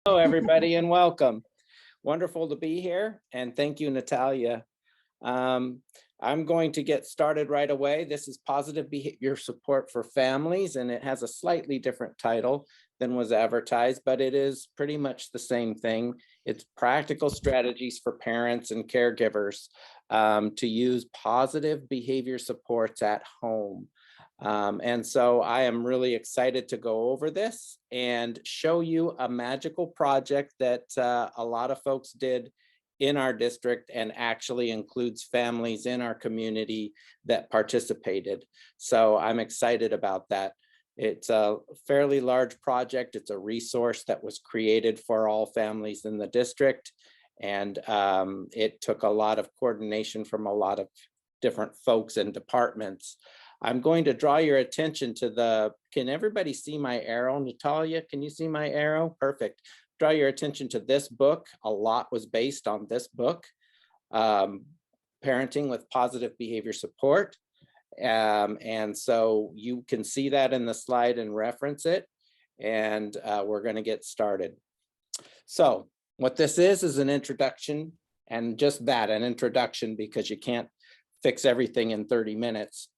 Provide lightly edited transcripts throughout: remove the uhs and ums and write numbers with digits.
Hello, everybody, and welcome. Wonderful to be here, and thank you, Natalia. I'm going to get started right away. This is Positive Behavior Support for Families, and it has a slightly different title than was advertised, but it is pretty much the same thing. It's practical strategies for parents and caregivers to use positive behavior supports at home. And so I am really excited to go over this and show you a magical project that a lot of folks did in our district and actually includes families in our community that participated. So I'm excited about that. It's a fairly large project. It's a resource that was created for all families in the district. And it took a lot of coordination from a lot of different folks and departments. I'm going to draw your attention to can everybody see my arrow? Natalia, can you see my arrow? Perfect. Draw your attention to this book. A lot was based on this book, Parenting with Positive Behavior Support. And so you can see that in the slide and reference it. And we're going to get started. So what this is an introduction, and just that, an introduction, because you can't fix everything in 30 minutes.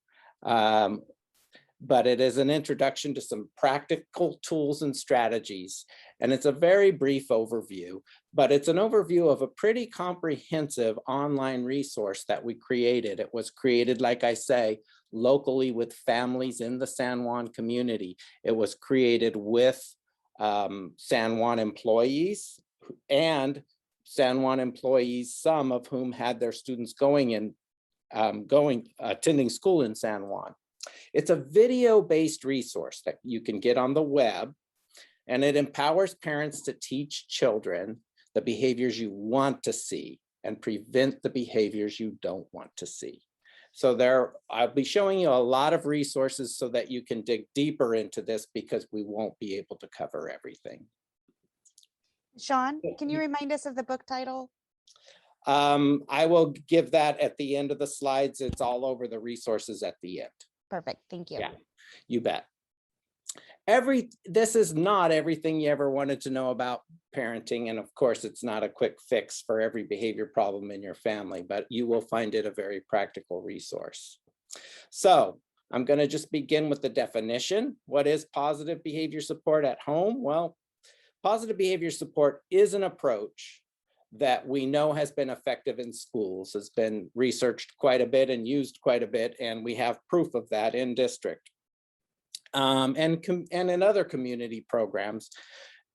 But it is an introduction to some practical tools and strategies. And it's a very brief overview, but it's an overview of a pretty comprehensive online resource that we created. It was created, like I say, locally with families in the San Juan community. It was created with San Juan employees and San Juan employees, some of whom had their students attending school in San Juan. It's a video-based resource that you can get on the web, and it empowers parents to teach children the behaviors you want to see and prevent the behaviors you don't want to see. So I'll be showing you a lot of resources so that you can dig deeper into this, because we won't be able to cover everything. Sean, can you remind us of the book title? I will give that at the end of the slides. It's all over the resources at the end. Perfect. Thank you. Yeah, you bet. This is not everything you ever wanted to know about parenting. And of course, it's not a quick fix for every behavior problem in your family, but you will find it a very practical resource. So I'm going to just begin with the definition. What is positive behavior support at home? Well, positive behavior support is an approach that we know has been effective in schools, has been researched quite a bit and used quite a bit, and we have proof of that in district and in other community programs.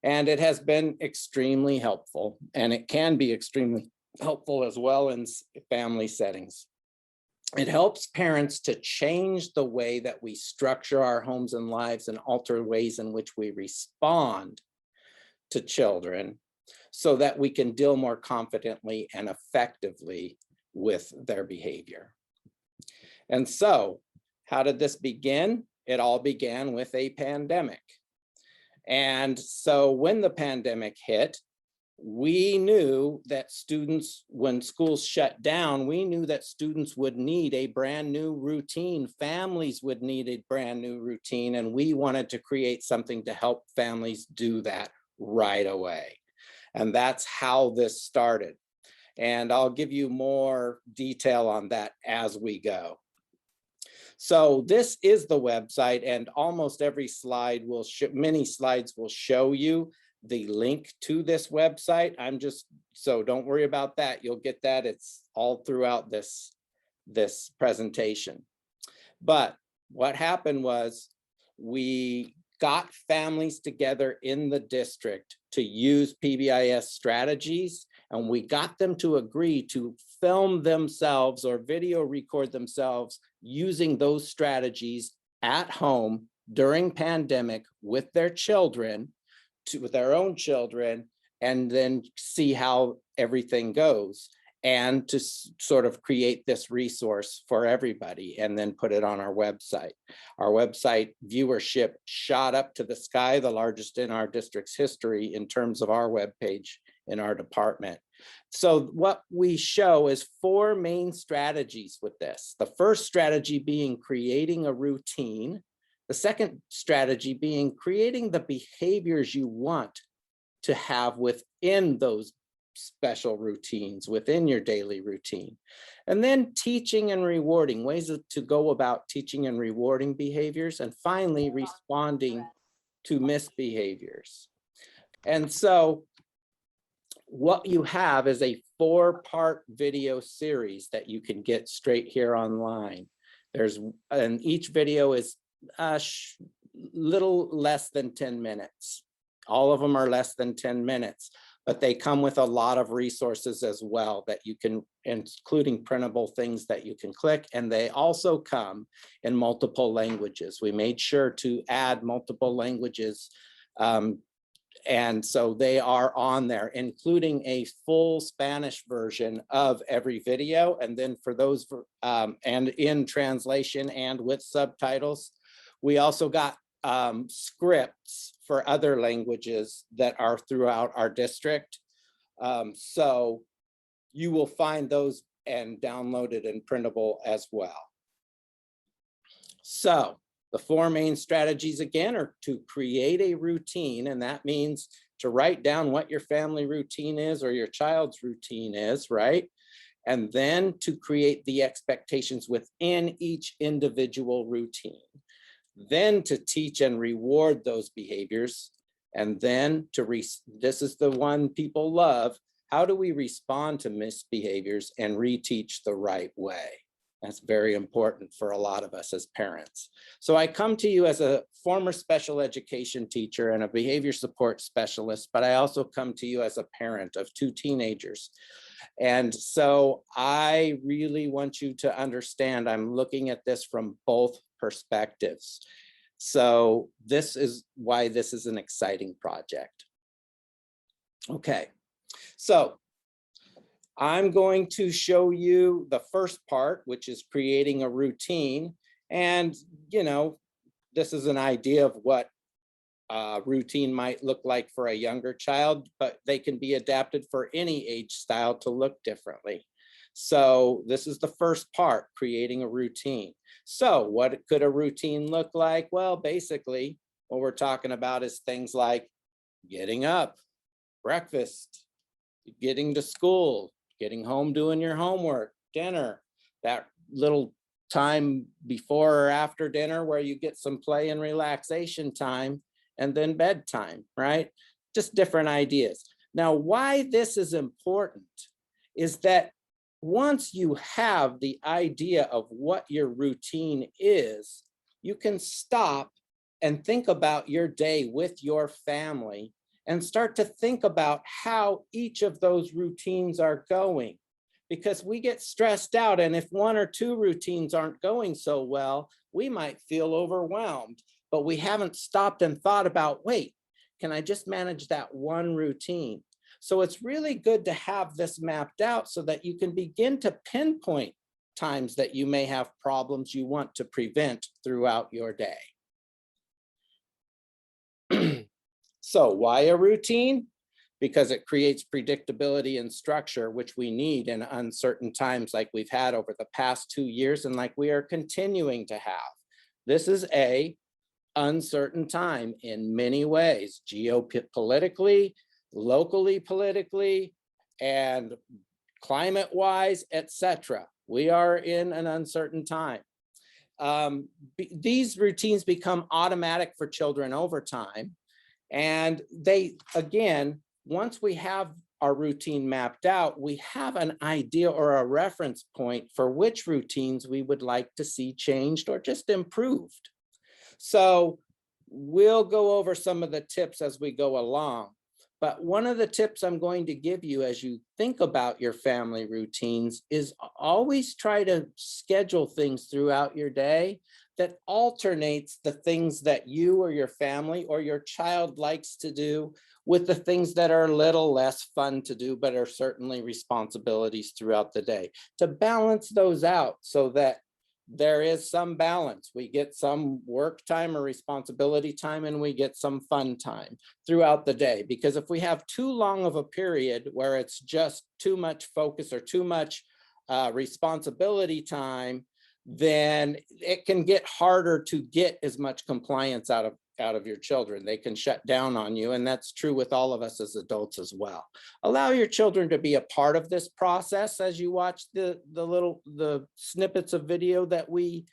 And it has been extremely helpful, and it can be extremely helpful as well in family settings. It helps parents to change the way that we structure our homes and lives and alter ways in which we respond to children, so that we can deal more confidently and effectively with their behavior. And so, how did this begin? It all began with a pandemic. And so when the pandemic hit, we knew that students, when schools shut down, we knew that students would need a brand new routine. Families would need a brand new routine, and we wanted to create something to help families do that right away. And that's how this started. And I'll give you more detail on that as we go. So this is the website, and almost every slide will many slides will show you the link to this website. So don't worry about that. You'll get that. It's all throughout this presentation. But what happened was we got families together in the district to use PBIS strategies, and we got them to agree to film themselves or video record themselves using those strategies at home during pandemic with their children, with their own children, and then see how everything goes, and to sort of create this resource for everybody and then put it on our website. Our website viewership shot up to the sky, the largest in our district's history in terms of our webpage in our department. So what we show is 4 main strategies with this. The first strategy being creating a routine. The second strategy being creating the behaviors you want to have within those special routines, within your daily routine. And then teaching and rewarding, ways to go about teaching and rewarding behaviors, and finally responding to misbehaviors. And so what you have is a 4-part video series that you can get straight here online. And each video is a little less than 10 minutes. All of them are less than 10 minutes, but they come with a lot of resources as well that you can, including printable things that you can click. And they also come in multiple languages. We made sure to add multiple languages. And so they are on there, including a full Spanish version of every video. And then for those, and in translation and with subtitles, we also got scripts for other languages that are throughout our district. So you will find those and downloaded and printable as well. So the 4 main strategies again are to create a routine, and that means to write down what your family routine is or your child's routine is, right? And then to create the expectations within each individual routine. Then to teach and reward those behaviors. And then this is the one people love, how do we respond to misbehaviors and reteach the right way? That's very important for a lot of us as parents. So I come to you as a former special education teacher and a behavior support specialist, but I also come to you as a parent of 2 teenagers. And so I really want you to understand, I'm looking at this from both perspectives. So this is why this is an exciting project. Okay, so I'm going to show you the first part, which is creating a routine. And, you know, this is an idea of what a routine might look like for a younger child, but they can be adapted for any age style to look differently. So this is the first part, creating a routine. So what could a routine look like? Well, basically, what we're talking about is things like getting up, breakfast, getting to school, getting home, doing your homework, dinner, that little time before or after dinner where you get some play and relaxation time, and then bedtime, right? Just different ideas. Now, why this is important is that once you have the idea of what your routine is, you can stop and think about your day with your family and start to think about how each of those routines are going. Because we get stressed out, and if 1 or 2 routines aren't going so well, we might feel overwhelmed, but we haven't stopped and thought about, wait, can I just manage that 1 routine? So it's really good to have this mapped out so that you can begin to pinpoint times that you may have problems you want to prevent throughout your day. So why a routine? Because it creates predictability and structure, which we need in uncertain times like we've had over the past 2 years and like we are continuing to have. This is a uncertain time in many ways, geopolitically, locally politically, and climate-wise, etc. We are in an uncertain time. These routines become automatic for children over time. And they, again, once we have our routine mapped out, we have an idea or a reference point for which routines we would like to see changed or just improved. So we'll go over some of the tips as we go along. But one of the tips I'm going to give you as you think about your family routines is always try to schedule things throughout your day that alternates the things that you or your family or your child likes to do with the things that are a little less fun to do, but are certainly responsibilities throughout the day. To balance those out so that there is some balance. We get some work time or responsibility time, and we get some fun time throughout the day. Because if we have too long of a period where it's just too much focus or too much responsibility time, then it can get harder to get as much compliance out of your children. They can shut down on you, and that's true with all of us as adults as well. Allow your children to be a part of this process as you watch the snippets of video that we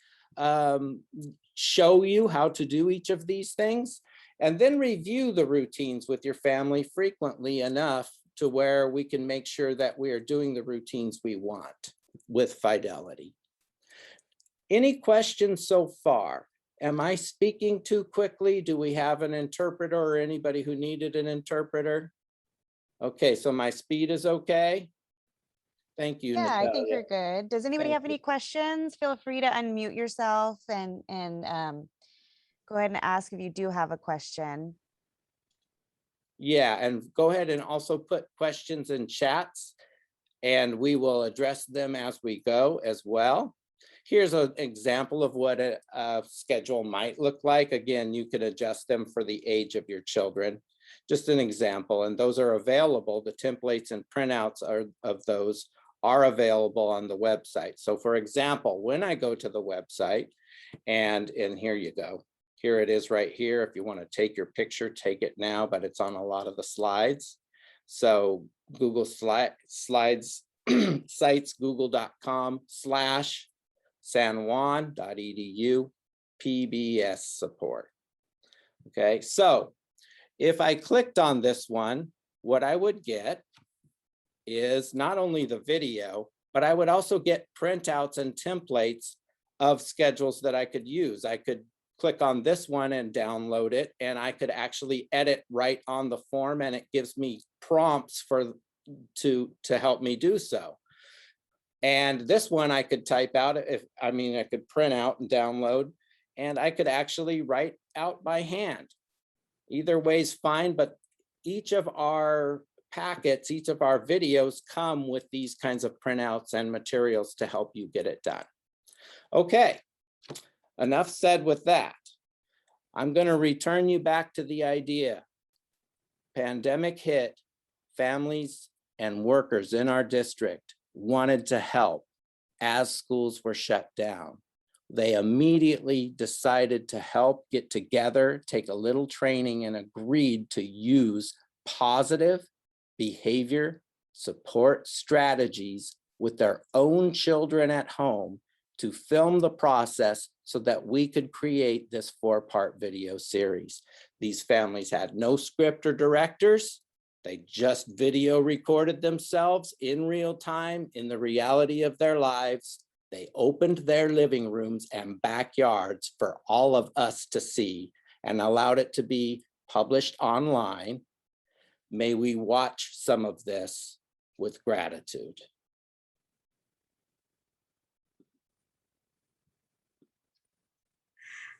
show you how to do each of these things, and then review the routines with your family frequently enough to where we can make sure that we are doing the routines we want with fidelity. Any questions so far? Am I speaking too quickly? Do we have an interpreter or anybody who needed an interpreter? Okay, so my speed is okay? Thank you, Yeah, I think Natalia. we're good. Does anybody Thank have you. any questions? Feel free to unmute yourself and go ahead and ask if you do have a question. Yeah, and go ahead and also put questions in chats, and we will address them as we go as well. Here's an example of what a schedule might look like. Again, you could adjust them for the age of your children. Just an example, and those are available. The templates and printouts of those are available on the website. So for example, when I go to the website, and here you go. Here it is right here. If you want to take your picture, take it now, but it's on a lot of the slides. So Google Slides sites, google.com/sanjuan.edu PBS support. Okay, so if I clicked on this one, what I would get is not only the video, but I would also get printouts and templates of schedules that I could use. I could click on this one and download it, and I could actually edit right on the form, and it gives me prompts to help me do so. And this one I could type out I could print out and download, and I could actually write out by hand. Either way is fine, but each of our packets, each of our videos come with these kinds of printouts and materials to help you get it done. Okay, enough said with that. I'm going to return you back to the idea. Pandemic hit, families and workers in our district wanted to help as schools were shut down. They immediately decided to help, get together, take a little training, and agreed to use positive behavior support strategies with their own children at home to film the process so that we could create this 4-part video series. These families had no script or directors. They just video recorded themselves in real time in the reality of their lives. They opened their living rooms and backyards for all of us to see and allowed it to be published online. May we watch some of this with gratitude.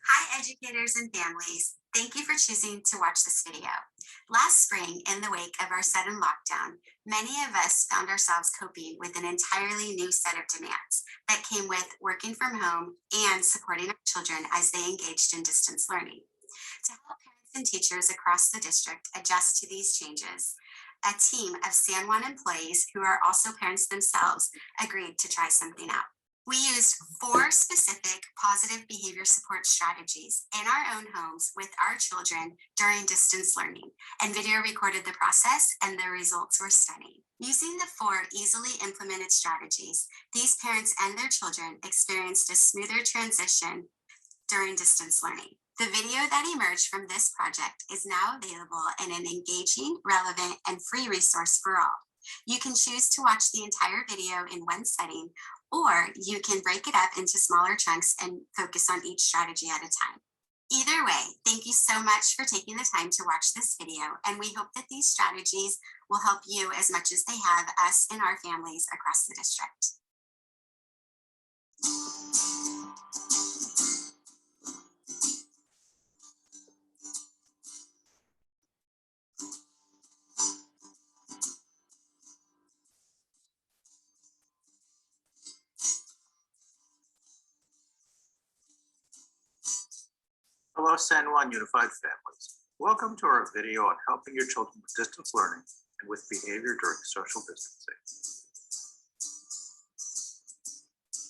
Hi, educators and families. Thank you for choosing to watch this video. Last spring, in the wake of our sudden lockdown, many of us found ourselves coping with an entirely new set of demands that came with working from home and supporting our children as they engaged in distance learning. To help parents and teachers across the district adjust to these changes, a team of San Juan employees who are also parents themselves agreed to try something out. We used 4 specific positive behavior support strategies in our own homes with our children during distance learning and video recorded the process, and the results were stunning. Using the 4 easily implemented strategies, these parents and their children experienced a smoother transition during distance learning. The video that emerged from this project is now available in an engaging, relevant, and free resource for all. You can choose to watch the entire video in one setting, or you can break it up into smaller chunks and focus on each strategy at a time. Either way, thank you so much for taking the time to watch this video, and we hope that these strategies will help you as much as they have us and our families across the district. Hello, San Juan Unified Families. Welcome to our video on helping your children with distance learning and with behavior during social distancing.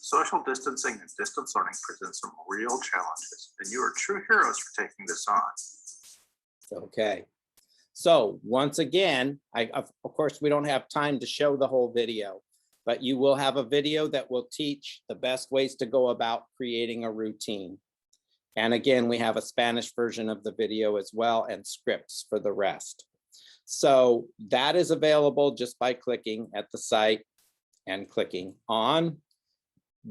Social distancing and distance learning present some real challenges, and you are true heroes for taking this on. Okay. So once again, of course, we don't have time to show the whole video, but you will have a video that will teach the best ways to go about creating a routine. And again, we have a Spanish version of the video as well and scripts for the rest. So that is available just by clicking at the site and clicking on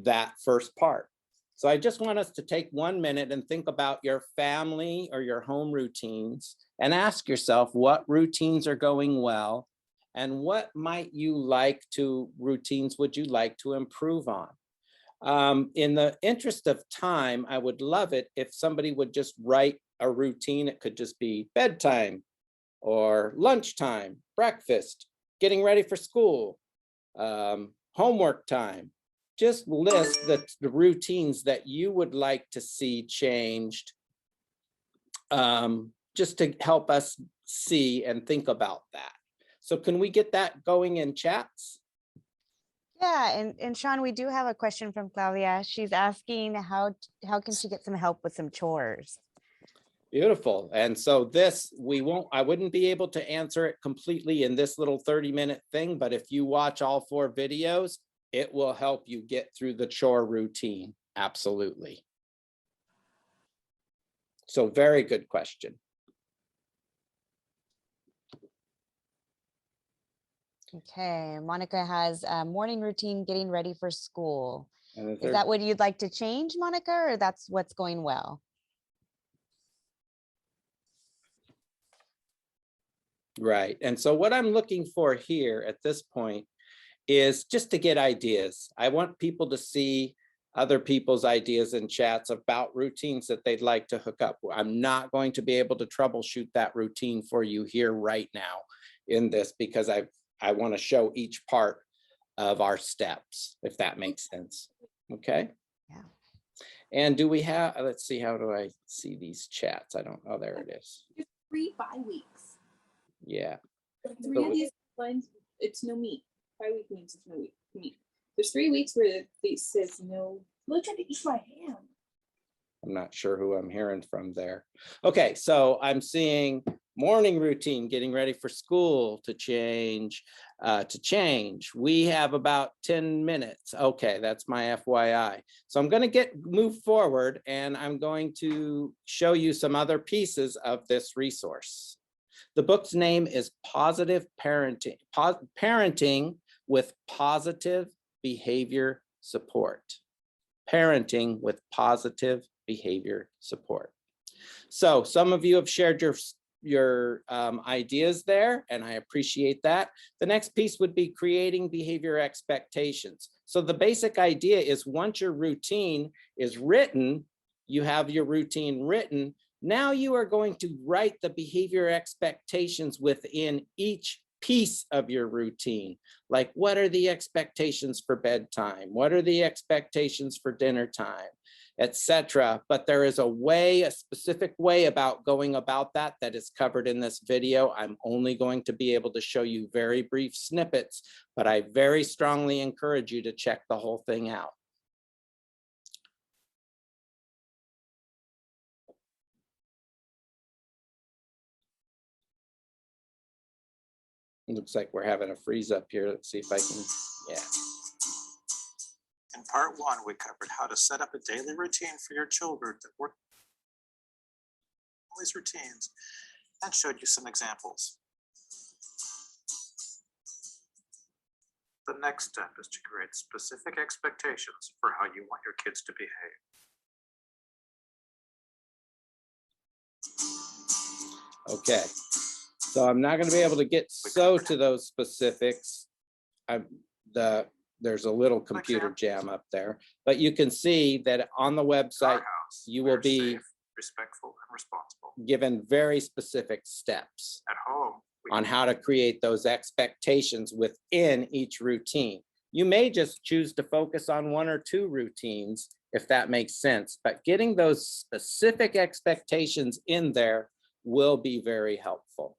that first part. So I just want us to take 1 minute and think about your family or your home routines and ask yourself what routines are going well and what might you like to, routines would you like to improve on? In the interest of time, I would love it if somebody would just write a routine. It could just be bedtime or lunchtime, breakfast, getting ready for school, homework time. Just list the routines that you would like to see changed, just to help us see and think about that. So can we get that going in chats? Yeah, and Sean, we do have a question from Claudia. She's asking how can she get some help with some chores? Beautiful. And so this, I wouldn't be able to answer it completely in this little 30-minute thing, but if you watch all 4 videos, it will help you get through the chore routine. Absolutely. So very good question. Okay, Monica has a morning routine getting ready for school. And Is that what you'd like to change, Monica, or that's what's going well? Right. And so what I'm looking for here at this point is just to get ideas. I want people to see other people's ideas in chats about routines that they'd like to hook up. I'm not going to be able to troubleshoot that routine for you here right now in this because I want to show each part of our steps, if that makes sense. Okay. Yeah. And do we have, let's see, how do I see these chats? I don't, oh, there it is. 3 bi-weeks. Yeah. 3 of these lines, it's no meat. Bi-week means it's no meat. There's 3 weeks where it says no. Look at it, eat my hand. I'm not sure who I'm hearing from there. Okay, so I'm seeing morning routine, getting ready for school to change. We have about 10 minutes. Okay, that's my FYI. So I'm going to move forward and I'm going to show you some other pieces of this resource. The book's name is Positive Parenting, Parenting with Positive Behavior Support. Parenting with Positive Behavior Support. So some of you have shared your ideas there, and I appreciate that. The next piece would be creating behavior expectations. So the basic idea is once your routine is written, you have your routine written, now you are going to write the behavior expectations within each piece of your routine. Like, what are the expectations for bedtime? What are the expectations for dinner time, etc. But there is a specific way about going about that is covered in this video. I'm only going to be able to show you very brief snippets, but I very strongly encourage you to check the whole thing out. It looks like we're having a freeze up here. Let's see if I can, yeah. In part 1, we covered how to set up a daily routine for your children that work these routines and showed you some examples. The next step is to create specific expectations for how you want your kids to behave. Okay, so I'm not going to be able to get to those specifics. There's a little computer jam up there, but you can see that on the website, you will be safe, respectful, and responsible. Given very specific steps At home, on how to create those expectations within each routine. You may just choose to focus on 1 or 2 routines, if that makes sense, but getting those specific expectations in there will be very helpful.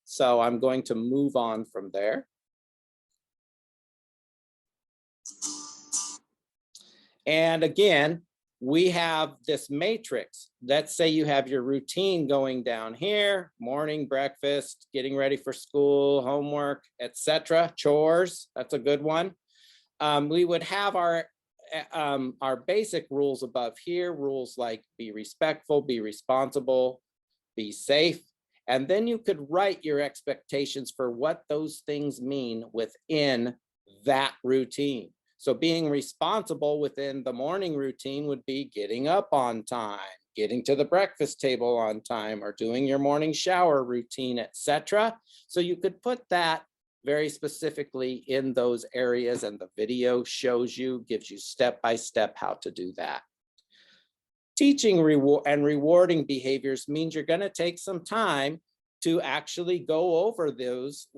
So I'm going to move on from there. And again, we have this matrix. Let's say you have your routine going down here, morning, breakfast, getting ready for school, homework, etc. Chores, that's a good one. We would have our basic rules above here, rules like be respectful, be responsible, be safe. And then you could write your expectations for what those things mean within that routine. So being responsible within the morning routine would be getting up on time, getting to the breakfast table on time, or doing your morning shower routine, etc. So you could put that very specifically in those areas, and the video shows you, gives you step-by-step how to do that. Teaching and rewarding behaviors means you're going to take some time to actually go over these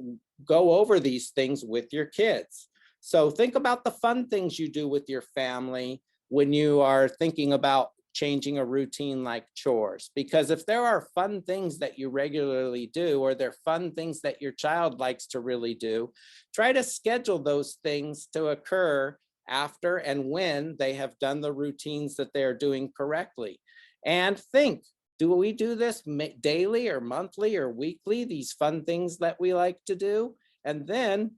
things with your kids. So think about the fun things you do with your family when you are thinking about changing a routine like chores, because if there are fun things that you regularly do, or they're fun things that your child likes to really do, try to schedule those things to occur after and when they have done the routines that they're doing correctly. And think, do we do this daily or monthly or weekly, these fun things that we like to do? And then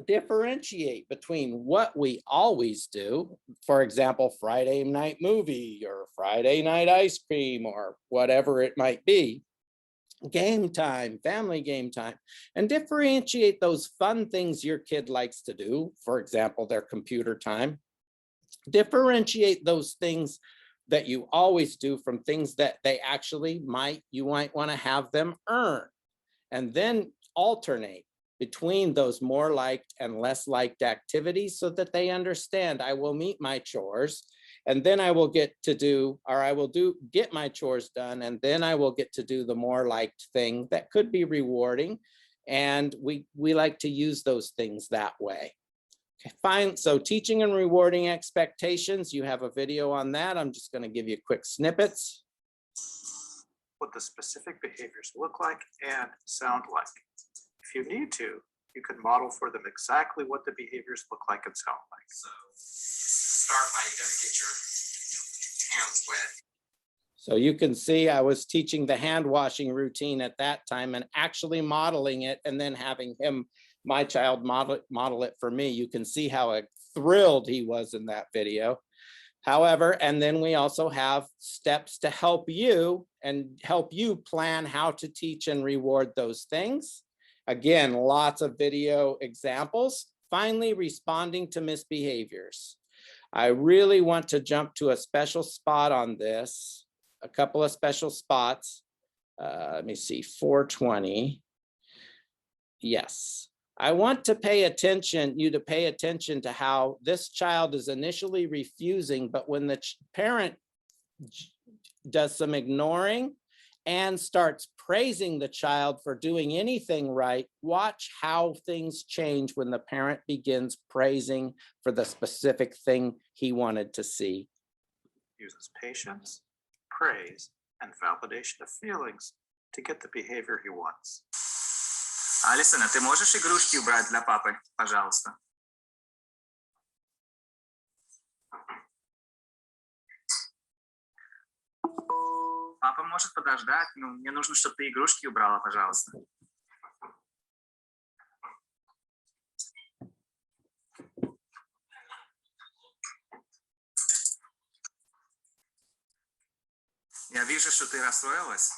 differentiate between what we always do, for example, Friday night movie or Friday night ice cream or whatever it might be, game time, family game time, and differentiate those fun things your kid likes to do, for example, their computer time. Differentiate those things that you always do from things that they actually you might want to have them earn, and then alternate between those more liked and less liked activities so that they understand, I will meet my chores and then I will get my chores done, and then I will get to do the more liked thing that could be rewarding. And we like to use those things that way. Okay, fine. So teaching and rewarding expectations, you have a video on that. I'm just going to give you quick snippets. What the specific behaviors look like and sound like. If you need to, you can model for them exactly what the behaviors look like and sound like. So start by you gotta get your hands wet. So you can see I was teaching the hand washing routine at that time and actually modeling it, and then having my child model it for me. You can see how thrilled he was in that video. However, and then we also have steps to help you plan how to teach and reward those things. Again, lots of video examples. Finally, responding to misbehaviors. I really want to jump to a special spot on this, a couple of special spots. Let me see, 420. Yes. I want to you to pay attention to how this child is initially refusing, but when the parent does some ignoring and starts praising the child for doing anything right, watch how things change when the parent begins praising for the specific thing he wanted to see. Uses patience, praise, and validation of feelings to get the behavior he wants. Алисон, ты можешь игрушки убрать для папы, пожалуйста? Папа может подождать, но мне нужно, чтобы ты игрушки убрала, пожалуйста. Я вижу, что ты расстроилась.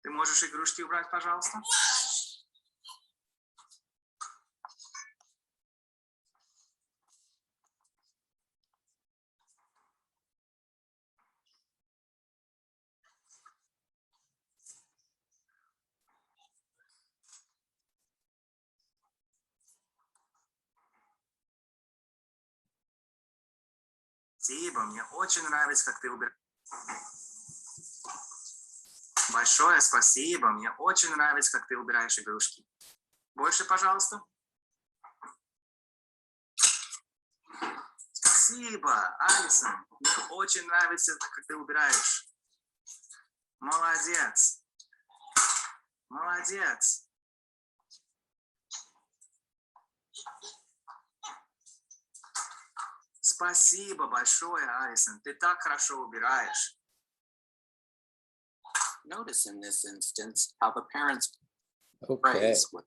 Ты можешь игрушки убрать, пожалуйста? Спасибо, мне очень нравится, как ты убираешь. Большое спасибо, мне очень нравится, как ты убираешь игрушки. Больше, пожалуйста. Спасибо, Алисон, мне очень нравится, как ты убираешь. Молодец. Молодец. Спасибо большое, Алисон. Ты так хорошо убираешь. Notice in this instance how the parents Okay. phrase what